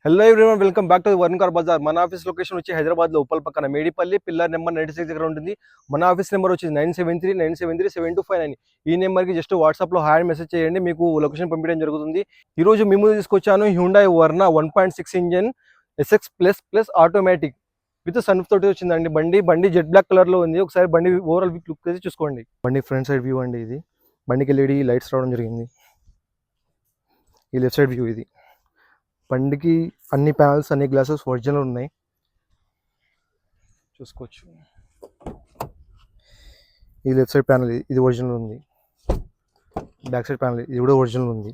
Hello everyone, welcome back to Varun car bazaar. మన office location వచ్చి హైదరాబాద్లో ఉప్పల్ పక్కన మేడిపల్లి పిల్లర్ నెంబర్ 96 దగ్గర ఉంటుంది. మన ఆఫీస్ నెంబర్ వచ్చి 9739737259. ఈ నెంబర్కి జస్ట్ వాట్సాప్లో హాయ్ మెసేజ్ చేయండి, మీకు లొకేషన్ పంపించడం జరుగుతుంది. ఈరోజు మీ ముందు తీసుకొచ్చాను Hyundai Verna 1.6 engine SX plus automatic with sun తోటి వచ్చిందండి. బండి జెట్ బ్లాక్ కలర్లో ఉంది. ఒకసారి బండి ఓవరాల్ లుక్ అయితే చూసుకోండి. బండి ఫ్రంట్ సైడ్ వ్యూ అండి ఇది. బండికి LED లైట్స్ రావడం జరిగింది. ఈ లెఫ్ట్ సైడ్ వ్యూ ఇది. బండికి అన్ని ప్యానల్స్ అన్ని గ్లాసెస్ ఒరిజినల్ ఉన్నాయి, చూసుకోవచ్చు. ఈ లెఫ్ట్ సైడ్ ప్యానల్ ఇది ఒరిజినల్ ఉంది. బ్యాక్ సైడ్ ప్యానల్ ఇది కూడా ఒరిజినల్ ఉంది.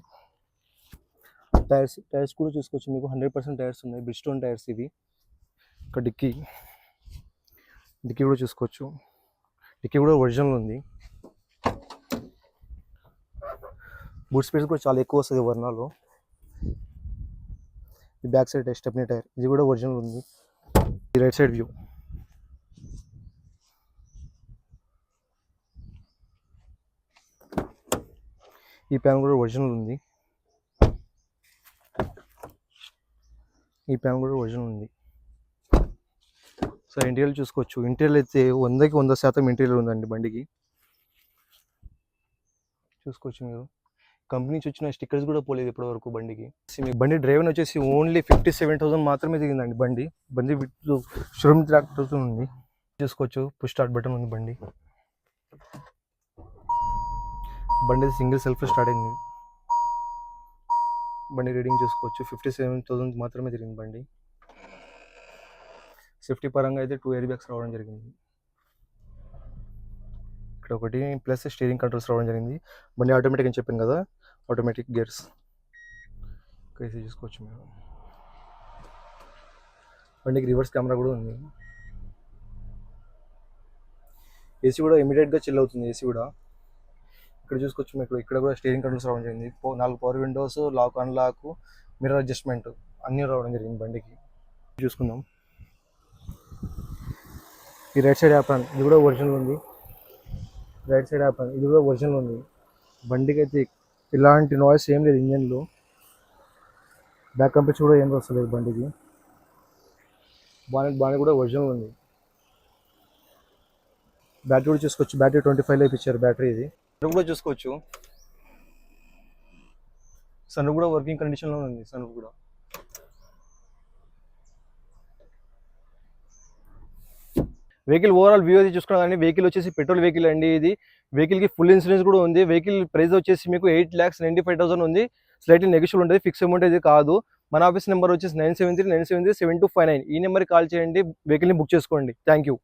టైర్స్ కూడా చూసుకోవచ్చు, మీకు 100% టైర్స్ ఉన్నాయి. బ్రిడ్స్టోన్ టైర్స్ ఇవి. ఒక డిక్కీ కూడా చూసుకోవచ్చు, డిక్కీ కూడా ఒరిజినల్ ఉంది. బూట్ స్పేస్ కూడా చాలా ఎక్కువ వస్తుంది వర్నాలో. ఈ బ్యాక్ సైడ్ స్టెప్నీ టైర్ ఇది కూడా ఒరిజినల్ ఉంది. ఈ రైట్ సైడ్ వ్యూ. ఈ ప్యాన్ కూడా ఒరిజినల్ ఉంది. సో ఇంటీరియర్ చూసుకోవచ్చు. ఇంటీరియర్ అయితే 100కి 100% ఇంటీరియర్ ఉందండి బండికి, చూసుకోవచ్చు మీరు. కంపెనీ నుంచి వచ్చిన స్టిక్కర్స్ కూడా పోలేదు ఇప్పటివరకు బండికి. బండి డ్రైవర్ వచ్చేసి ఓన్లీ 57,000 మాత్రమే దిగిందండి. బండి షోరూమ్ ట్రాక్టర్తో ఉంది, చూసుకోవచ్చు. పుష్ స్టార్ట్ బటన్ ఉంది. బండి సింగిల్ సెల్ఫ్ స్టార్ట్ అయింది. బండి రీడింగ్ చూసుకోవచ్చు, 57,000 మాత్రమే తిరిగింది బండి. సేఫ్టీ పరంగా అయితే 2 ఎయిర్ బ్యాగ్స్ రావడం జరిగింది. ఇక్కడ ఒకటి ప్లస్ స్టీరింగ్ కంట్రోల్స్ రావడం జరిగింది. బండి ఆటోమేటిక్ అని చెప్పాను కదా, ఆటోమేటిక్ గేర్స్ కేసీ చూసుకోవచ్చు మీరు. బండికి రివర్స్ కెమెరా కూడా ఉంది. ఏసీ కూడా ఇమీడియట్గా చిల్ అవుతుంది. ఏసీ కూడా ఇక్కడ చూసుకోవచ్చు మీకు. ఇక్కడ కూడా స్టీరింగ్ కంట్రోల్స్ రావడం జరిగింది. 4 power windows, lock unlock, mirror adjustment అన్నీ రావడం జరిగింది బండికి. చూసుకుందాం. ఈ రైట్ సైడ్ యాప్ ఇది కూడా ఒరిజినల్ ఉంది. ఇది కూడా ఒరిజినల్ ఉంది. బండికి అయితే ఇలాంటి నాయిస్ ఏం లేదు ఇంజన్లో. బ్యాక్ కంపెనీ కూడా ఏం వస్తలేదు బండికి. బాడీ కూడా ఒరిజినల్ ఉంది. బ్యాటరీ కూడా చూసుకోవచ్చు. బ్యాటరీ 25 లైఫ్ ఇచ్చారు బ్యాటరీ. ఇది కూడా చూసుకోవచ్చు. సన్ కూడా వర్కింగ్ కండిషన్లో ఉంది. సన్ కూడా వెహికల్ ఓవరాల్ వ్యూ అయితే చూసుకున్నా కానీ వెహికల్ వచ్చేసి పెట్రోల్ వెహికల్ అండి. ఇది వెహికల్కి ఫుల్ ఇన్సూరెన్స్ కూడా ఉంది. వెహికల్ ప్రైస్ వచ్చేసి మీకు 8,95,000 ఉంది. స్లైట్లీ నెగోషియబుల్ ఉంటుంది, ఫిక్స్ అమౌంట్ అయితే కాదు. మన ఆఫీస్ నెంబర్ వచ్చేసి 9739737259. ఈ నెంబర్కి కాల్ చేయండి, వెహికల్ని బుక్ చేసుకోండి. Thank you.